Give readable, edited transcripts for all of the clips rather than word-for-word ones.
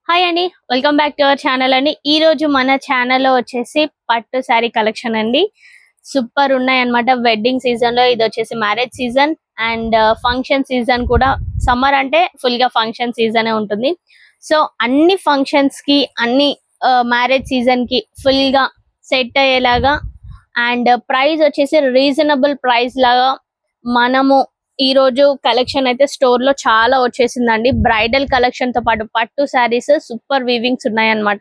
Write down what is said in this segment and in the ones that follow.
Hi అండి, welcome back to our channel అండి. ఈ రోజు మన ఛానల్లో వచ్చేసి పట్టు శారీ కలెక్షన్ అండి. సూపర్ ఉన్నాయి అన్నమాట. వెడ్డింగ్ సీజన్ లో ఇది వచ్చేసి marriage season and function season కూడా. సమ్మర్ అంటే ఫుల్ గా ఫంక్షన్ సీజనే ఉంటుంది. సో అన్ని ఫంక్షన్స్ కి అన్ని మ్యారేజ్ సీజన్ కి ఫుల్ గా సెట్ అయ్యేలాగా అండ్ ప్రైస్ వచ్చేసి రీజనబుల్ ప్రైస్ లాగా మనము ఈ రోజు కలెక్షన్ అయితే స్టోర్ లో చాలా వచ్చేసిందండి. బ్రైడల్ కలెక్షన్ తో పాటు పట్టు శారీస్ సూపర్ వీవింగ్స్ ఉన్నాయన్నమాట.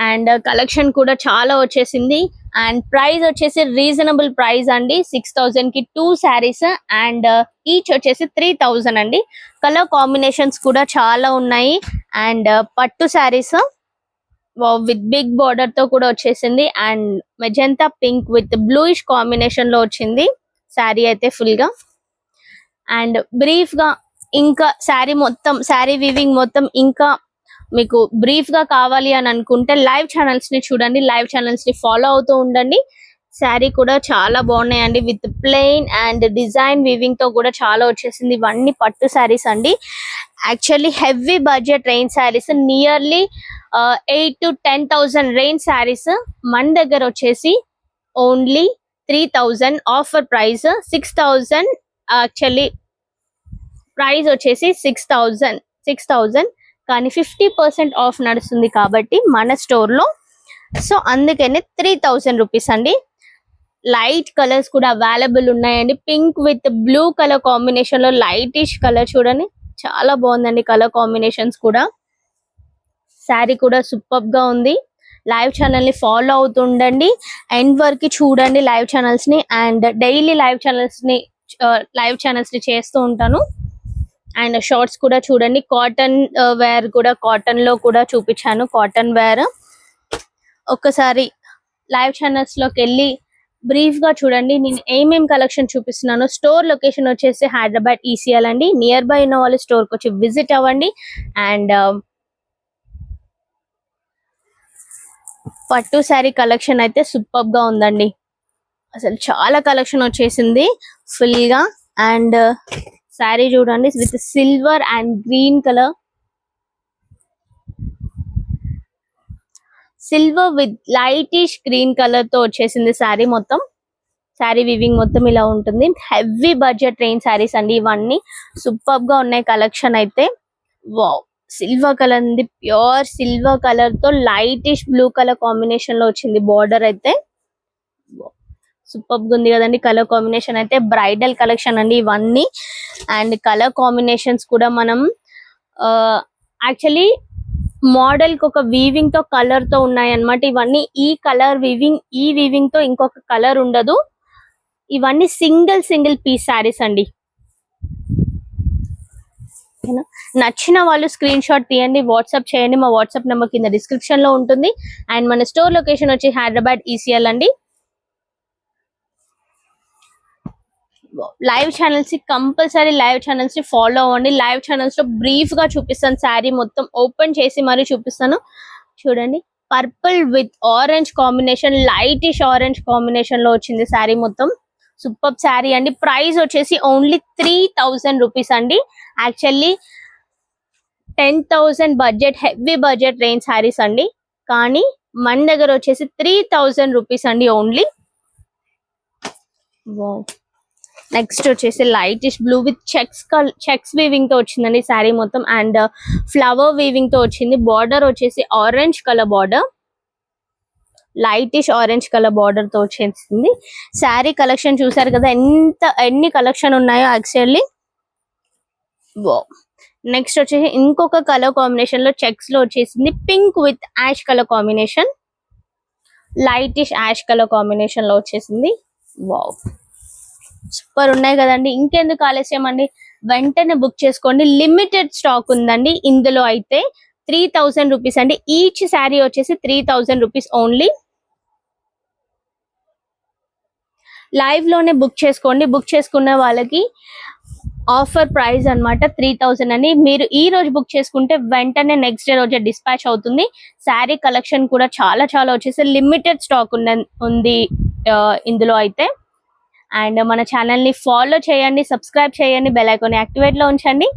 అండ్ కలెక్షన్ కూడా చాలా వచ్చేసింది. అండ్ ప్రైస్ వచ్చేసి రీజనబుల్ ప్రైస్ అండి. 6000 కి 2 శారీస్ అండ్ ఈచ్ వచ్చేసి 3000 అండి. కలర్ కాంబినేషన్స్ కూడా చాలా ఉన్నాయి. అండ్ పట్టు శారీస్ విత్ బిగ్ బార్డర్ తో కూడా వచ్చేసింది. And magenta pink with bluish combination లో వచ్చింది శారీ అయితే ఫుల్ గా. అండ్ బ్రీఫ్ గా ఇంకా శారీ వీవింగ్ మొత్తం ఇంకా మీకు బ్రీఫ్ గా కావాలి అని అనుకుంటే లైవ్ ఛానల్స్ ని చూడండి, లైవ్ ఛానల్స్ ని ఫాలో అవుతూ ఉండండి. శారీ కూడా చాలా బాగున్నాయండి. With plain and design weaving తో కూడా చాలా వచ్చేసింది. ఇవన్నీ పట్టు శారీస్ అండి. Actually heavy budget range saris, nearly 8 to 10,000 range saris మన దగ్గర వచ్చేసి only 3000 offer price. 6000 actually price వచ్చేసి 6000 కానీ 50% ఆఫ్ నడుస్తుంది కాబట్టి మన స్టోర్ లో. సో అందుకని 3000 రూపీస్ అండి. లైట్ కలర్స్ కూడా అవైలబుల్ ఉన్నాయండి. Pink with blue colour combination లో లైటిష్ కలర్ చూడండి, చాలా బాగుందండి కలర్ కాంబినేషన్స్ కూడా. శారీ కూడా సూపర్ గా ఉంది. లైవ్ ఛానల్ ని ఫాలో అవుతుండండి, ఎండ్ వరకు చూడండి లైవ్ ఛానల్స్ ని. అండ్ డైలీ లైవ్ ఛానల్స్ ని చేస్తూ ఉంటాను. అండ్ షార్ట్స్ కూడా చూడండి. కాటన్ వేర్ కూడా, కాటన్ లో కూడా చూపించాను. కాటన్ వేర్ ఒక్కసారి లైవ్ ఛానల్స్ లోకి వెళ్ళి బ్రీఫ్ గా చూడండి నేను ఏమేం కలెక్షన్ చూపిస్తున్నాను. స్టోర్ లొకేషన్ వచ్చేసి హైదరాబాద్ ECL అండి. నియర్ బై ఉన్న వాళ్ళు స్టోర్ కి వచ్చి విజిట్ అవ్వండి. అండ్ పట్టు శారీ కలెక్షన్ అయితే సూపర్ గా ఉందండి. అసలు చాలా కలెక్షన్ వచ్చేసింది ఫుల్ గా. అండ్ శారీ చూడండి with silver and green colour, silver with lightish green colour తో వచ్చేసింది శారీ మొత్తం. శారీ వివింగ్ మొత్తం ఇలా ఉంటుంది. హెవీ బడ్జెట్ రేంజ్ శారీస్ అండి ఇవన్నీ. సూపర్ గా ఉన్నాయి కలెక్షన్ అయితే. వావ్, సిల్వర్ కలర్ ఉంది, ప్యూర్ సిల్వర్ కలర్ తో లైటిష్ బ్లూ కలర్ కాంబినేషన్ లో వచ్చింది బార్డర్ అయితే. సూపర్ గా ఉంది కదండి కలర్ కాంబినేషన్ అయితే. బ్రైడల్ కలెక్షన్ అండి ఇవన్నీ. అండ్ కలర్ కాంబినేషన్స్ కూడా మనం యాక్చువల్లీ మోడల్ కి ఒక వీవింగ్ తో కలర్ తో ఉన్నాయి అన్నమాట ఇవన్నీ. ఈ కలర్ వీవింగ్, ఈ వీవింగ్ తో ఇంకొక కలర్ ఉండదు. ఇవన్నీ సింగిల్ పీస్ శారీస్ అండి. నచ్చిన వాళ్ళు స్క్రీన్ షాట్ తీయండి, వాట్సాప్ చేయండి. మా వాట్సాప్ నెంబర్ కింద డిస్క్రిప్షన్ లో ఉంటుంది. అండ్ మన స్టోర్ లొకేషన్ వచ్చి హైదరాబాద్ ECL అండి. Live channels compulsory live channels ని ఫాలో అవ్వండి. లైవ్ ఛానల్స్ లో బ్రీఫ్ గా చూపిస్తాను. శారీ మొత్తం ఓపెన్ చేసి మరీ చూపిస్తాను. చూడండి, purple with orange combination, lightish orange combination లో వచ్చింది శారీ మొత్తం. సూపర్ శారీ అండి. ప్రైస్ వచ్చేసి ఓన్లీ 3000 రూపీస్ అండి. Actually 10,000 budget, heavy budget range saris అండి. కానీ మన దగ్గర వచ్చేసి 3000 రూపీస్ అండి ఓన్లీ. నెక్స్ట్ వచ్చేసి lightish blue with checks weaving తో వచ్చిందండి శారీ మొత్తం. అండ్ ఫ్లవర్ వీవింగ్ తో వచ్చింది. బార్డర్ వచ్చేసి orange colour border, lightish orange colour border తో వచ్చేసింది. శారీ కలెక్షన్ చూసారు కదా ఎన్ని కలెక్షన్ ఉన్నాయో యాక్చువల్లీ. నెక్స్ట్ వచ్చేసి ఇంకొక కలర్ కాంబినేషన్ లో చెక్స్ లో వచ్చేసింది. Pink with ash colour combination, lightish ash colour combination లో వచ్చేసింది. వావ్, సూపర్ ఉన్నాయి కదండి. ఇంకెందుకు ఆలస్యం అండి, వెంటనే బుక్ చేసుకోండి. లిమిటెడ్ స్టాక్ ఉందండి ఇందులో అయితే. 3000 రూపీస్ అండి. ఈచ్ శారీ వచ్చేసి 3000 రూపీస్ ఓన్లీ. లైవ్ లోనే బుక్ చేసుకోండి. బుక్ చేసుకున్న వాళ్ళకి ఆఫర్ ప్రైస్ అన్నమాట 3000 అని. మీరు ఈ రోజు బుక్ చేసుకుంటే వెంటనే నెక్స్ట్ డే రోజే డిస్పాచ్ అవుతుంది. శారీ కలెక్షన్ కూడా చాలా వచ్చేసి లిమిటెడ్ స్టాక్ ఉంది ఇందులో అయితే. అండ్ మన ఛానల్ ని ఫాలో చేయండి, సబ్స్క్రైబ్ చేయండి, బెల్ ఐకాన్ యాక్టివేట్ లో ఉంచండి.